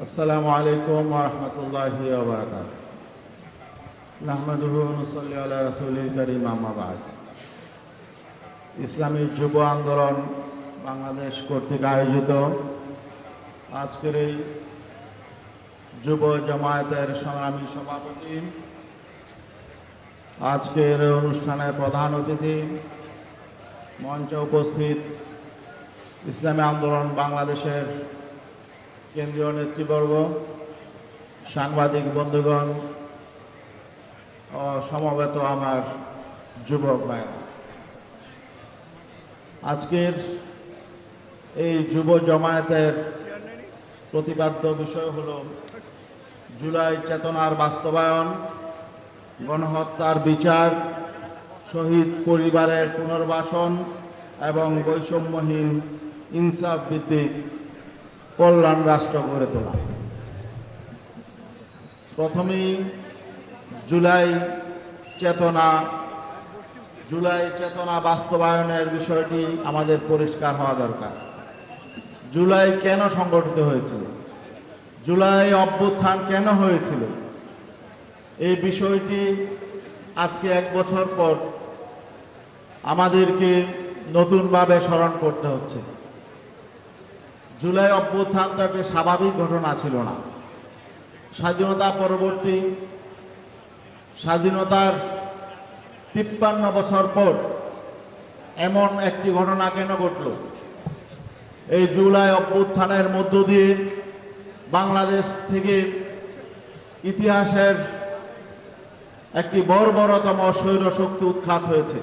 আসসালামু আলাইকুম ওয়া রাহমাতুল্লাহি ওয়া বারাকাতুহু। নাহমাদুহু ওয়া নুসাল্লি আলা রাসূলিল কারীম, আম্মা বা'দ। ইসলামী যুব আন্দোলন বাংলাদেশ কর্তৃক আয়োজিত আজকের এই যুব জামায়াতের সংগ্রামী সভাপতি, আজকের অনুষ্ঠানের প্রধান অতিথি, মঞ্চে উপস্থিত ইসলামী আন্দোলন বাংলাদেশের কেন্দ্রীয় নেতৃবর্গ, সাংবাদিক বন্ধুগণ ও সমবেত আমার যুবক ভাইরা, আজকের এই যুব জামায়াতের প্রতিপাদ্য বিষয় হল জুলাই চেতনার বাস্তবায়ন, গণহত্যার বিচার, শহীদ পরিবারের পুনর্বাসন এবং বৈষম্যহীন ইনসাফ ভিত্তিক কল্যাণ রাষ্ট্র গড়ে তোলা। প্রথমেই জুলাই চেতনা বাস্তবায়নের বিষয়টি আমাদের পরিষ্কার হওয়া দরকার। জুলাই কেন সংগঠিত হয়েছিল, জুলাই অভ্যুত্থান কেন হয়েছিল, এই বিষয়টি আজকে 1 বছর পর আমাদেরকে নতুনভাবে স্মরণ করতে হচ্ছে। জুলাই অভ্যুত্থান তো একটা স্বাভাবিক ঘটনা ছিল না। স্বাধীনতা পরবর্তী, স্বাধীনতার 53 বছর পর এমন একটি ঘটনা কেন ঘটল? এই জুলাই অভ্যুত্থানের মধ্য দিয়ে বাংলাদেশ থেকে ইতিহাসের একটি বর্বরতম স্বৈরশক্তি উৎখাত হয়েছে।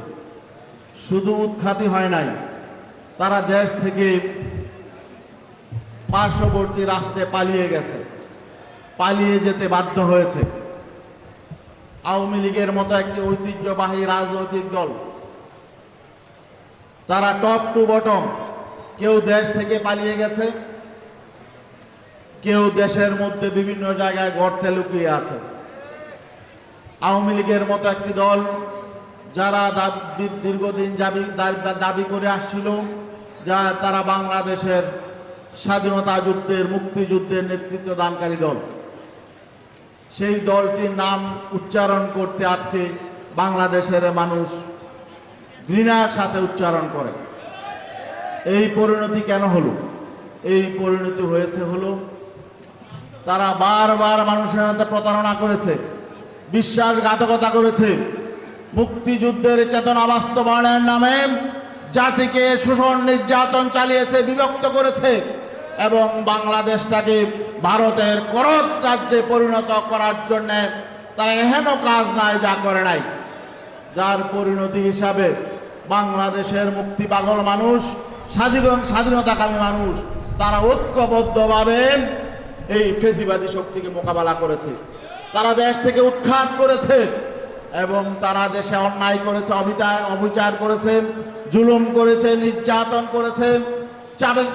শুধু উৎখাতই হয় নাই, তারা দেশ থেকে পার্শ্ববর্তী রাষ্ট্রে পালিয়ে গেছে, পালিয়ে যেতে বাধ্য হয়েছে। আওয়ামী লীগের মতো একটি ঐতিহ্যবাহী রাজনৈতিক দল, তারা টপ টু বটম, কেউ দেশ থেকে পালিয়ে গেছে, কেউ দেশের মধ্যে বিভিন্ন জায়গায় গর্তে লুকিয়ে আছে। আওয়ামী লীগের মতো একটি দল, যারা দীর্ঘদিন দাবি করে আসছিল যা তারা বাংলাদেশের স্বাধীনতা যুদ্ধের, মুক্তিযুদ্ধের নেতৃত্ব দানকারী দল, সেই দলটির নাম উচ্চারণ করতে আজকে বাংলাদেশের মানুষ ঘৃণার সাথে উচ্চারণ করে। এই পরিণতি কেন হলো? এই পরিণতি হয়েছে হলো তারা বারবার মানুষের সাথে প্রতারণা করেছে, বিশ্বাসঘাতকতা করেছে, মুক্তিযুদ্ধের চেতনা বাস্তবায়নের নামে জাতিকে শোষণ নির্যাতন চালিয়েছে, বিভক্ত করেছে এবং বাংলাদেশটাকে ভারতের করদ রাজ্যে পরিণত করার জন্য তারা এহেন কাজ নাই যা করে নাই। যার পরিণতি হিসাবে বাংলাদেশের মুক্তি পাগল মানুষ, স্বাধীনতাকামী মানুষ, তারা ঐক্যবদ্ধভাবে এই ফেসিবাদী শক্তিকে মোকাবেলা করেছে। তারা দেশ থেকে উৎখাত করেছে এবং তারা দেশে অন্যায় করেছে, অবিচার করেছে, জুলুম করেছে, নির্যাতন করেছে,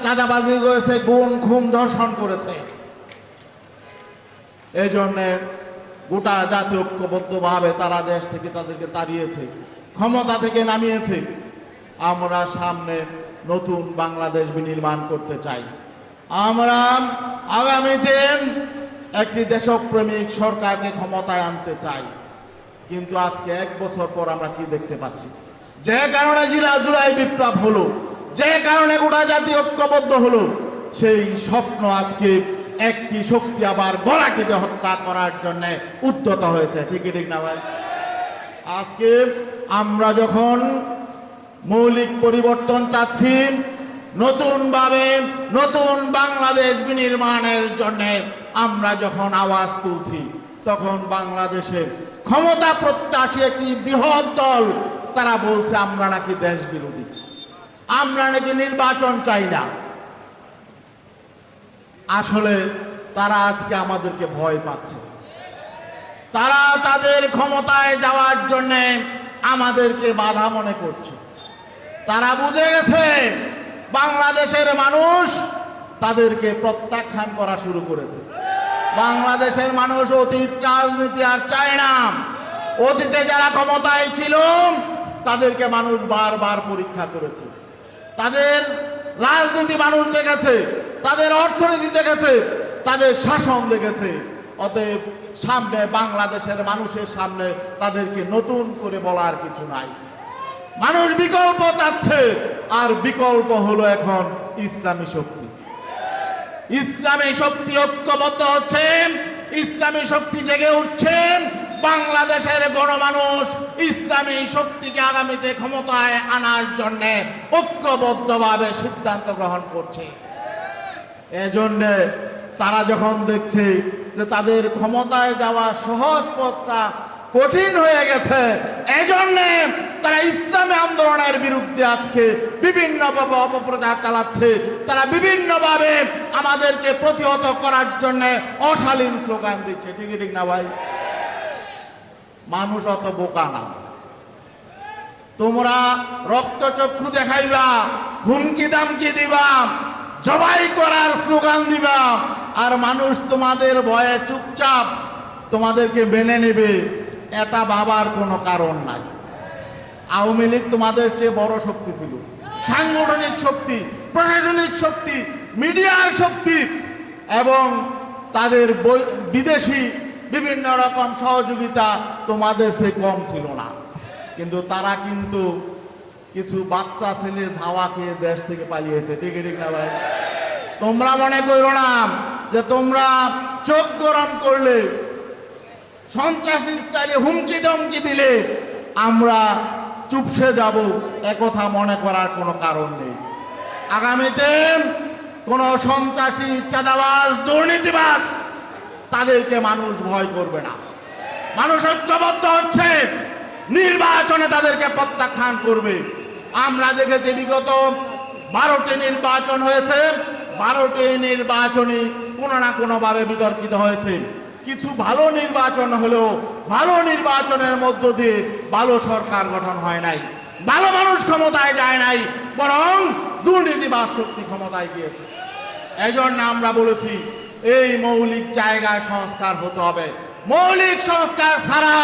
চাঁদাবাজি করেছে, গুম খুন ধর্ষণ করেছে। এই জন্যে গোটা জাতি ঐক্যবদ্ধভাবে তারা দেশ থেকে তাদেরকে তাড়িয়েছে, ক্ষমতা থেকে নামিয়েছে। আমরা সামনে নতুন বাংলাদেশ বিনির্মাণ করতে চাই। আমরা আগামীতে একটি দেশপ্রেমিক সরকারকে ক্ষমতায় আনতে চাই। কিন্তু আজকে 1 বছর পর আমরা কি দেখতে পাচ্ছি? যে কারণে জুলাই বিপ্লব হলো, যে কারণে গোটা জাতি ঐক্যবদ্ধ হলো, সেই স্বপ্ন আজকে একটি শক্তি আবার গলা টিপে হত্যা করার জন্য উদ্যত হয়েছে। ঠিক না ভাই? আজকে আমরা যখন মৌলিক পরিবর্তন চাচ্ছি, নতুনভাবে নতুন বাংলাদেশ বিনির্মাণের জন্য আমরা যখন আওয়াজ তুলছি, তখন বাংলাদেশের ক্ষমতা প্রত্যাশী একটি বৃহৎ দল তারা বলছে আমরা নাকি দেশ বিরোধী, আমরা নাকি নির্বাচন চাই না। আসলে তারা আজকে আমাদেরকে ভয় পাচ্ছে। তারা তাদের ক্ষমতায় যাওয়ার জন্য আমাদেরকে বাধা মনে করছে। তারা বুঝে গেছে বাংলাদেশের মানুষ তাদেরকে প্রত্যাখ্যান করা শুরু করেছে। বাংলাদেশের মানুষ অতীত রাজনীতি আর চায় না। অতীতে যারা ক্ষমতায় ছিল তাদেরকে মানুষ বারবার পরীক্ষা করেছে, তাদের রাজনীতি মানুষ দেখেছে, তাদের অর্থনীতি দেখেছে, তাদের শাসন দেখেছে। অতএব সামনে বাংলাদেশের মানুষের সামনে তাদেরকে নতুন করে বলার কিছু নাই। মানুষ বিকল্প চাচ্ছে, আর বিকল্প হলো এখন ইসলামী শক্তি। ইসলামী শক্তি ঐক্যবদ্ধ হচ্ছেন, ইসলামী শক্তি জেগে উঠছেন। বাংলাদেশের গণমানুষ ইসলামী শক্তিকে আগামীতে ক্ষমতায় আনার জন্য ঐক্যবদ্ধভাবে সিদ্ধান্ত গ্রহণ করছে। এজন্য তারা যখন দেখছে যে তাদের ক্ষমতায় যাওয়া সহজ পথটা কঠিন হয়ে গেছে, এজন্য তারা ইসলামী আন্দোলনের বিরুদ্ধে আজকে বিভিন্নভাবে অপপ্রচার চালাচ্ছে। তারা বিভিন্নভাবে আমাদেরকে প্রতিহত করার জন্য অশালীন স্লোগান দিচ্ছে। ঠিক না ভাই? মানুষ অত বোকা না। তোমরা রক্তচক্ষু দেখাইবা, হুমকি দামকি দিবা, জবাই করার স্লোগান দিবা, আর মানুষ তোমাদের ভয়ে চুপচাপ তোমাদেরকে মেনে নেবে, এটা ভাবার কোনো কারণ নাই। আওয়ামী লীগ তোমাদের চেয়ে বড় শক্তি ছিল, সাংগঠনিক শক্তি, প্রশাসনিক শক্তি, মিডিয়ার শক্তি, এবং তাদের বিদেশি বিভিন্ন রকম সহযোগিতা তোমাদের সে কম ছিল না। কিন্তু তারা কিন্তু কিছু বাচ্চা ছেলের ধাওয়া খেয়ে দেশ থেকে পালিয়েছে। ঠিক না ভাই? তোমরা মনে করো না যে তোমরা চোখ গরম করলে, সন্ত্রাসী স্টাইলে হুমকি দমকি দিলে আমরা চুপসে যাব, একথা মনে করার কোনো কারণ নেই। আগামীতে কোন সন্ত্রাসী, চাঁদাবাজ, দুর্নীতিবাজ তাদেরকে মানুষ ভয় করবে না। মানুষ ঐক্যবদ্ধ হচ্ছে, নির্বাচনে তাদেরকে প্রত্যাখ্যান করবে। আমরা দেখেছি বিগত 12টি নির্বাচন হয়েছে, 12টি নির্বাচনই কোনো না কোনোভাবে বিতর্কিত হয়েছে। কিছু ভালো নির্বাচন হলেও ভালো নির্বাচনের মধ্য দিয়ে ভালো সরকার গঠন হয় নাই, ভালো মানুষ ক্ষমতায় যায় নাই, বরং দুর্নীতিবাজ শক্তি ক্ষমতায় গিয়েছে। এই জন্য আমরা বলেছি এই মৌলিক জায়গায় সংস্কার হতে হবে। মৌলিক সংস্কার ছাড়া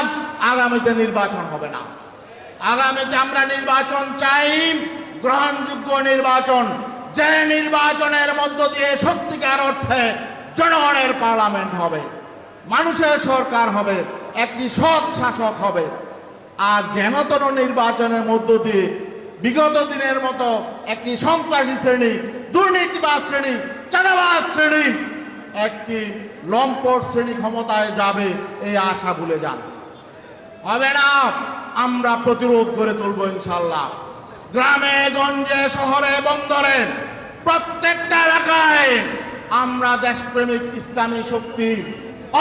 আগামীতে নির্বাচন হবে না। আগামীতে আমরা নির্বাচন চাই, গ্রহণযোগ্য নির্বাচন, যে নির্বাচনের মধ্য দিয়ে সত্যিকার অর্থে জনগণের পার্লামেন্ট হবে, মানুষের সরকার হবে, একটি সৎ শাসক হবে। আর যেন তেন নির্বাচনের মধ্য দিয়ে বিগত দিনের মতো একটি সন্ত্রাসী শ্রেণী, দুর্নীতিবাজ শ্রেণী, চাঁদাবাজ শ্রেণী, একটি লম্পট শ্রেণী ক্ষমতায় যাবে, এই আশা ভুলে যান। হবে না। আমরা প্রতিরোধ করে তুলব ইনশাল্লাহ। গ্রামে গঞ্জে, শহরে, বন্দরে, প্রত্যেকটা এলাকায় আমরা দেশপ্রেমিক ইসলামী শক্তি,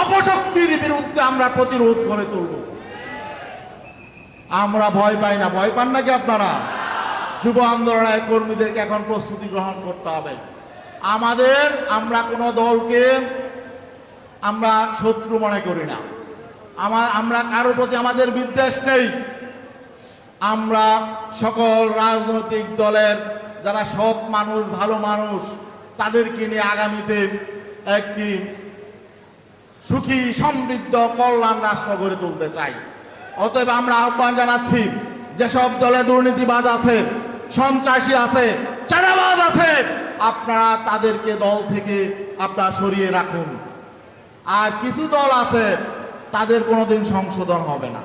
অপশক্তির বিরুদ্ধে আমরা প্রতিরোধ করে তুলব। আমরা ভয় পাই না। ভয় পান নাকি আপনারা? যুব আন্দোলনের কর্মীদেরকে এখন প্রস্তুতি গ্রহণ করতে হবে। আমরা কোনো দলকে আমরা শত্রু মনে করি না। আমরা কারোর প্রতি আমাদের বিদ্বেষ নেই। আমরা সকল রাজনৈতিক দলের যারা সৎ মানুষ, ভালো মানুষ, তাদেরকে নিয়ে আগামীতে একটি সুখী, সমৃদ্ধ, কল্যাণ রাষ্ট্র গড়ে তুলতে চাই। অতএব আমরা আহ্বান জানাচ্ছি, যেসব দলে দুর্নীতিবাজ আছে, সন্ত্রাসী আছে, চাঁদাবাজ আছে, আপনারা তাদেরকে দল থেকে আপনারা সরিয়ে রাখুন। আর কিছু দল আছে তাদের কোনোদিন সংশোধন হবে না,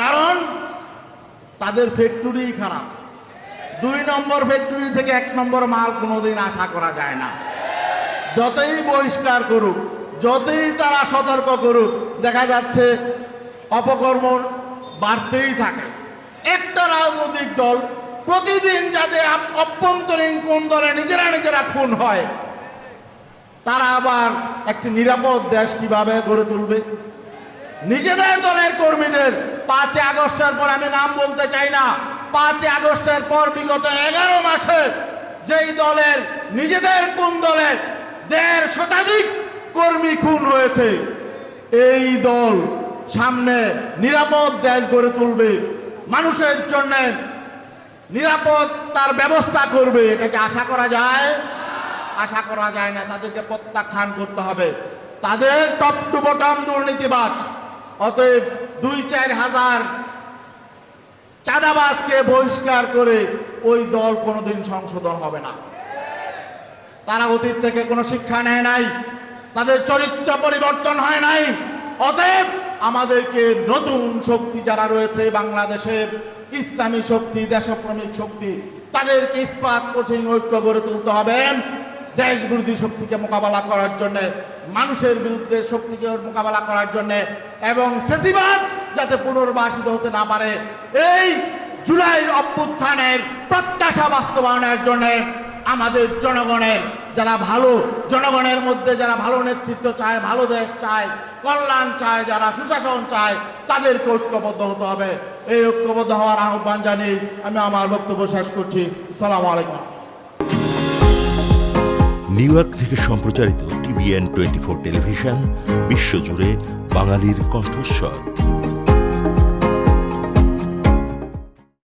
কারণ তাদের ফ্যাক্টরি খারাপ। 2 নম্বর ফ্যাক্টরি থেকে 1 নম্বর মাল কোনোদিন আশা করা যায় না। যতই বহিষ্কার করুক, যতই তারা সতর্ক করুক, দেখা যাচ্ছে অপকর্ম বাড়তেই থাকে। একটা রাজনৈতিক দল প্রতিদিন যাতে অভ্যন্তরীণ কোন দলে নিজেরা খুন হয়, তারা আবার একটি নিরাপদ দেশ কিভাবে গড়ে তুলবে? নিজেদের দলের কর্মীদের 5 আগস্টের পর, আমি নাম বলতে চাই না, 5 আগস্টের পর বিগত 11 মাসে যেই দলের, নিজেদের কোন দলের 1.5 শতাধিক কর্মী খুন হয়েছে, এই দল সামনে নিরাপদ দেশ গড়ে তুলবে, মানুষের জন্য নিরাপত্তার ব্যবস্থা করবে, এটাকে আশা করা যায়? আশা করা যায় না। তাদেরকে প্রত্যাখ্যান করতে হবে। তাদের টপ টু বটম দুর্নীতিবাজ। অতএব 2-4 হাজার চাঁদাবাজকে বহিষ্কার করে ওই দল কোনোদিন সংশোধন হবে না। তারা অতীত থেকে কোনো শিক্ষা নেয় নাই, তাদের চরিত্র পরিবর্তন হয় নাই। অতএব আমাদেরকে নতুন শক্তি যারা রয়েছে বাংলাদেশের, ইসলামী শক্তি, দেশপ্রেমিক শক্তি, তাদেরকে ইস্পাত কঠিন ঐক্য গড়ে তুলতে হবে দেশ বিরোধী শক্তিকে মোকাবেলা করার জন্য, মানুষের বিরুদ্ধে শক্তিকে মোকাবেলা করার জন্য, এবং ফ্যাসিবাদ যাতে পুনর্বাসিত হতে না পারে এই জুলাই অভ্যুত্থানের প্রত্যাশা বাস্তবায়নের জন্য আমাদের জনগণের যারা ভালো, জনগণের মধ্যে যারা ভালো নেতৃত্ব চায়, ভালো দেশ চায়, কল্যাণ চায়, যারা সুশাসন চায়, তাদেরকে ঐক্যবদ্ধ হতে হবে। এই ঐক্যবদ্ধ হওয়ার আহ্বান জানিয়ে আমি আমার বক্তব্য শেষ করছি। আসসালামু আলাইকুম। নিউ ইয়র্ক থেকে সম্প্রচারিত TVN 24 টেলিভিশন বিশ্বজুড়ে বাঙালির কণ্ঠস্বর।